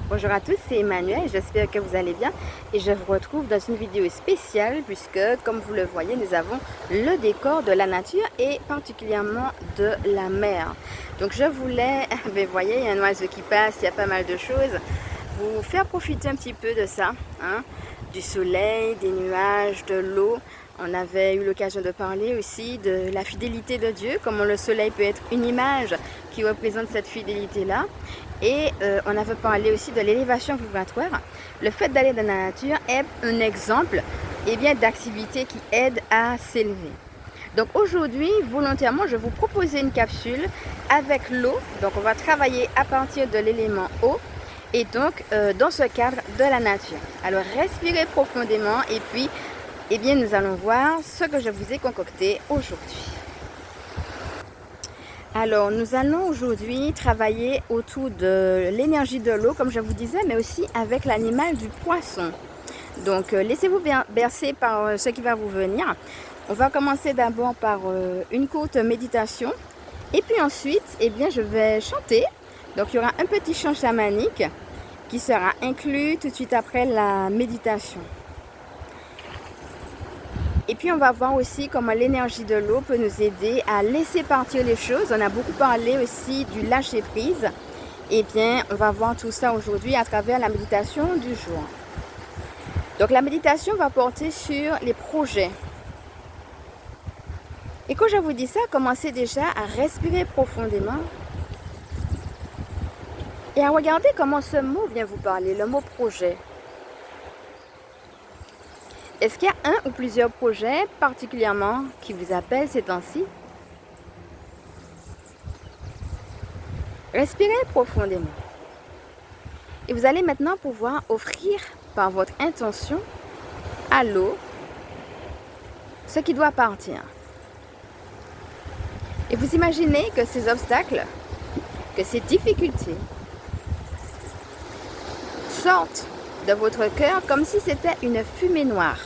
Bonjour à tous, c'est Emmanuel, j'espère que vous allez bien et je vous retrouve dans une vidéo spéciale puisque comme vous le voyez nous avons le décor de la nature et particulièrement de la mer. Donc je voulais, vous voyez il y a un oiseau qui passe, il y a pas mal de choses, vous faire profiter un petit peu de ça, hein, du soleil, des nuages, de l'eau. On avait eu l'occasion de parler aussi de la fidélité de Dieu, comment le soleil peut être une image qui représente cette fidélité-là. Et on avait parlé aussi de l'élévation vibratoire. Le fait d'aller dans la nature est un exemple d'activité qui aide à s'élever. Donc aujourd'hui, volontairement, je vais vous proposer une capsule avec l'eau. Donc on va travailler à partir de l'élément eau et donc dans ce cadre de la nature. Alors respirez profondément et puis nous allons voir ce que je vous ai concocté aujourd'hui. Alors, nous allons aujourd'hui travailler autour de l'énergie de l'eau, comme je vous disais, mais aussi avec l'animal du poisson. Donc, laissez-vous bercer par ce qui va vous venir. On va commencer d'abord par une courte méditation. Et puis ensuite, je vais chanter. Donc, il y aura un petit chant chamanique qui sera inclus tout de suite après la méditation. Et puis on va voir aussi comment l'énergie de l'eau peut nous aider à laisser partir les choses. On a beaucoup parlé aussi du lâcher prise. On va voir tout ça aujourd'hui à travers la méditation du jour. Donc la méditation va porter sur les projets. Et quand je vous dis ça, commencez déjà à respirer profondément et à regarder comment ce mot vient vous parler, le mot projet. Est-ce qu'il y a un ou plusieurs projets particulièrement qui vous appellent ces temps-ci? Respirez profondément. Et vous allez maintenant pouvoir offrir par votre intention à l'eau ce qui doit partir. Et vous imaginez que ces obstacles, que ces difficultés sortent de votre cœur comme si c'était une fumée noire.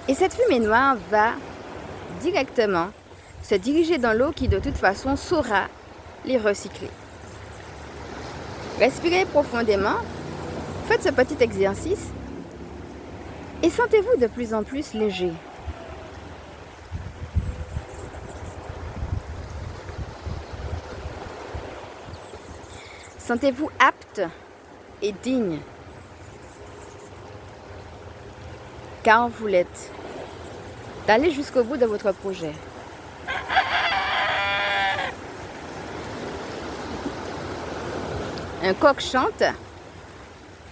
Et cette fumée noire va directement se diriger dans l'eau qui de toute façon saura les recycler. Respirez profondément, faites ce petit exercice et sentez-vous de plus en plus léger. Sentez-vous apte et digne. Car vous l'êtes, d'aller jusqu'au bout de votre projet. Un coq chante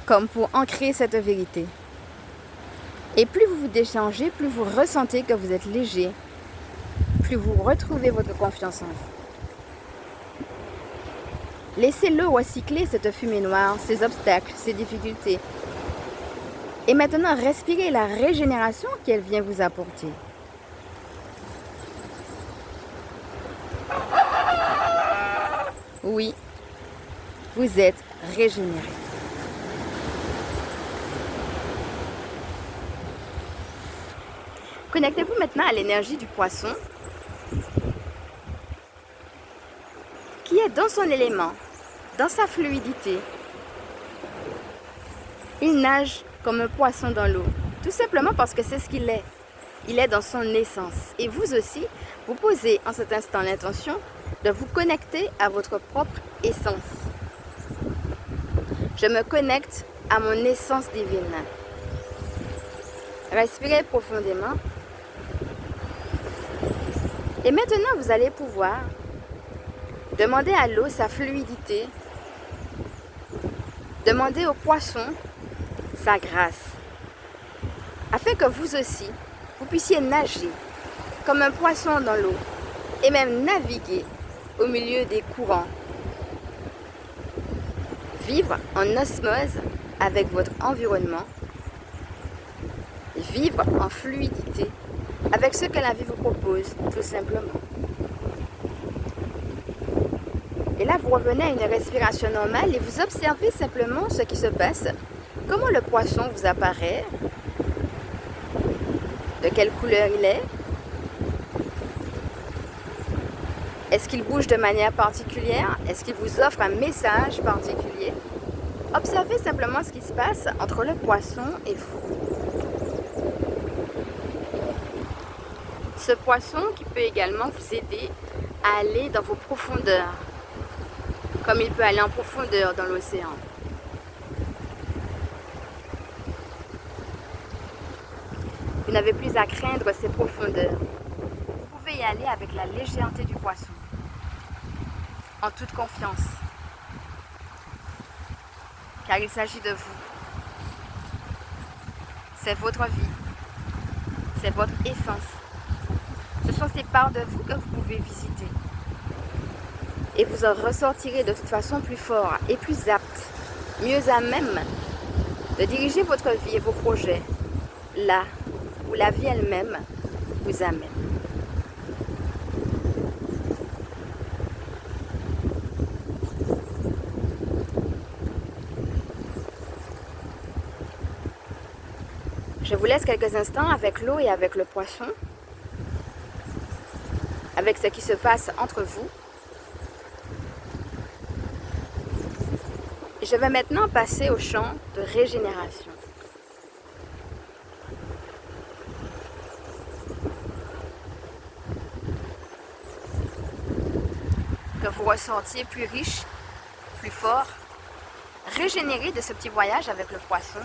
comme pour ancrer cette vérité. Et plus vous vous déchangez, plus vous ressentez que vous êtes léger, plus vous retrouvez votre confiance en vous. Laissez l'eau recycler cette fumée noire, ces obstacles, ces difficultés. Et maintenant, respirez la régénération qu'elle vient vous apporter. Oui, vous êtes régénéré. Connectez-vous maintenant à l'énergie du poisson qui est dans son élément, dans sa fluidité. Il nage comme un poisson dans l'eau, tout simplement parce que c'est ce qu'il est. Il est dans son essence. Et vous aussi, vous posez en cet instant l'intention de vous connecter à votre propre essence. Je me connecte à mon essence divine. Respirez profondément. Et maintenant, vous allez pouvoir demander à l'eau sa fluidité, demander au poisson sa grâce, afin que vous aussi, vous puissiez nager comme un poisson dans l'eau et même naviguer au milieu des courants. Vivre en osmose avec votre environnement, vivre en fluidité avec ce que la vie vous propose, tout simplement. Et là, vous revenez à une respiration normale et vous observez simplement ce qui se passe. Comment le poisson vous apparaît? De quelle couleur il est? Est-ce qu'il bouge de manière particulière? Est-ce qu'il vous offre un message particulier? Observez simplement ce qui se passe entre le poisson et vous. Ce poisson qui peut également vous aider à aller dans vos profondeurs, comme il peut aller en profondeur dans l'océan. Vous n'avez plus à craindre ces profondeurs. Vous pouvez y aller avec la légèreté du poisson, en toute confiance, car il s'agit de vous. C'est votre vie, c'est votre essence. Ce sont ces parts de vous que vous pouvez visiter. Et vous en ressortirez de toute façon plus fort et plus apte, mieux à même de diriger votre vie et vos projets là où la vie elle-même vous amène. Je vous laisse quelques instants avec l'eau et avec le poisson, avec ce qui se passe entre vous. Je vais maintenant passer au champ de régénération. Que vous ressentiez plus riche, plus fort, régénéré de ce petit voyage avec le poisson.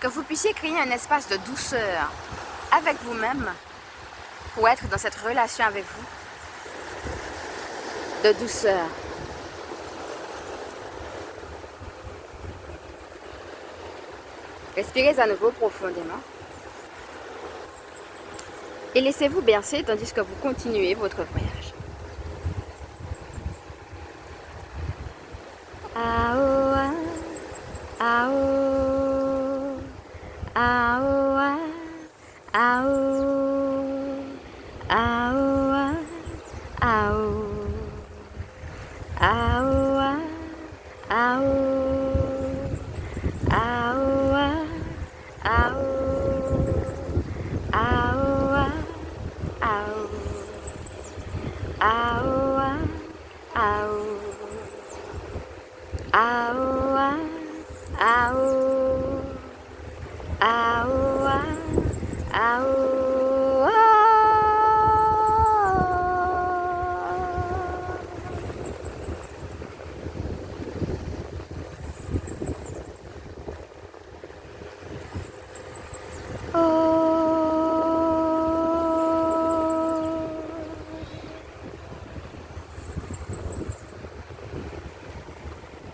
Que vous puissiez créer un espace de douceur avec vous-même pour être dans cette relation avec vous, de douceur. Respirez à nouveau profondément et laissez-vous bercer tandis que vous continuez votre voyage. Aoa, ao, aoa, ao, aoa, ao, aoa, ao.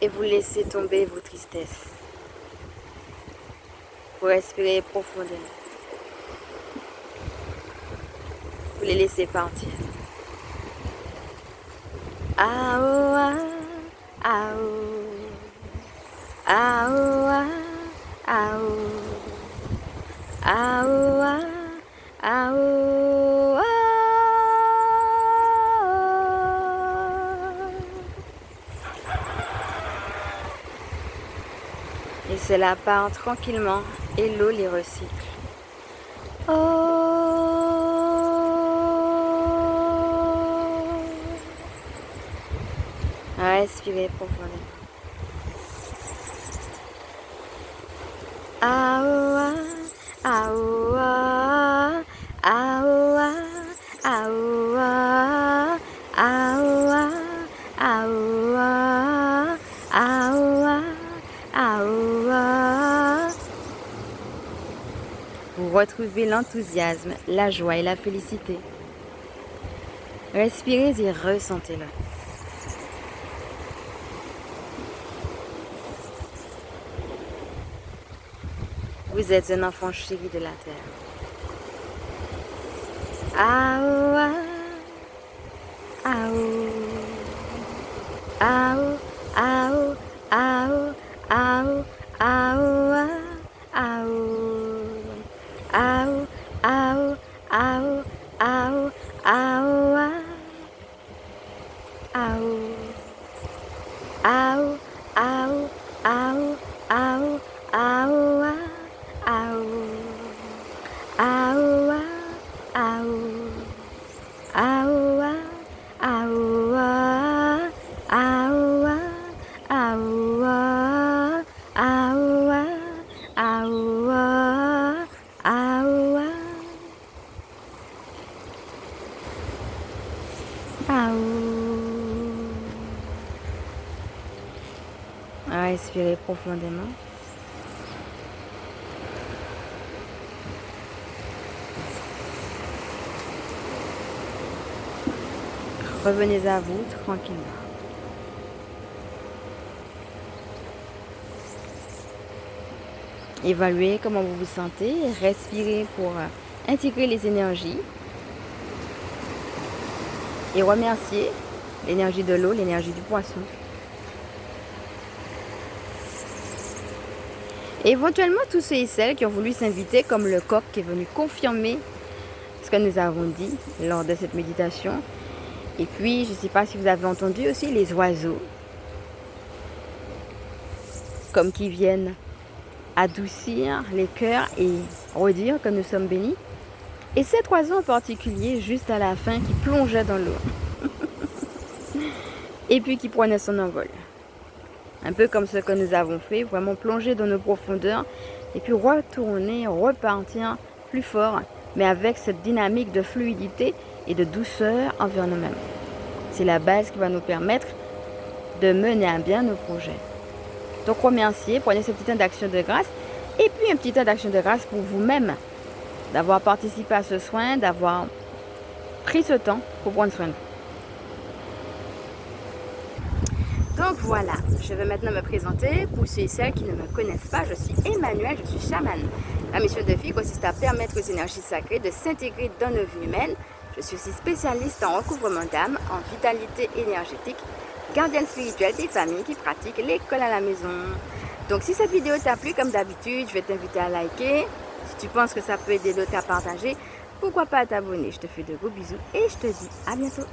Et vous laissez tomber vos tristesses. Vous respirez profondément. Vous les laissez partir. Aoa, ao, aoa, ao, aoa, ao. Et cela part tranquillement et l'eau les recycle. Oh. Respirez profondément. Aoa, aoa, aoa, aoa, aoa, aoa, aoa, aoa. Vous retrouvez l'enthousiasme, la joie et la félicité. Respirez et ressentez-le. Vous êtes un enfant chéri de la terre. Aoa, ao, ao, ao, ao, ao, aoa, ao, ao, ao, ao, ao, aoa, ao, ao, ao, ao, ao, aoa. respirer profondément. Revenez à vous tranquillement. Évaluez comment vous vous sentez. Respirez pour intégrer les énergies. Et remerciez l'énergie de l'eau, l'énergie du poisson. Et éventuellement, tous ceux et celles qui ont voulu s'inviter, comme le coq qui est venu confirmer ce que nous avons dit lors de cette méditation. Et puis, je ne sais pas si vous avez entendu aussi les oiseaux, comme qui viennent adoucir les cœurs et redire que nous sommes bénis. Et cet oiseau en particulier, juste à la fin, qui plongeait dans l'eau. Et puis qui prenait son envol. Un peu comme ce que nous avons fait, vraiment plonger dans nos profondeurs et puis retourner, repartir plus fort, mais avec cette dynamique de fluidité et de douceur envers nous-mêmes. C'est la base qui va nous permettre de mener à bien nos projets. Donc remerciez, prenez ce petit temps d'action de grâce et puis un petit temps d'action de grâce pour vous-même, d'avoir participé à ce soin, d'avoir pris ce temps pour prendre soin de vous. Donc voilà, je vais maintenant me présenter. Pour ceux et celles qui ne me connaissent pas, je suis Emmanuelle, je suis chamane. Ma mission de vie consiste à permettre aux énergies sacrées de s'intégrer dans nos vies humaines. Je suis aussi spécialiste en recouvrement d'âme, en vitalité énergétique, gardienne spirituelle des familles qui pratiquent l'école à la maison. Donc si cette vidéo t'a plu, comme d'habitude, je vais t'inviter à liker. Si tu penses que ça peut aider d'autres à partager, pourquoi pas à t'abonner. Je te fais de gros bisous et je te dis à bientôt.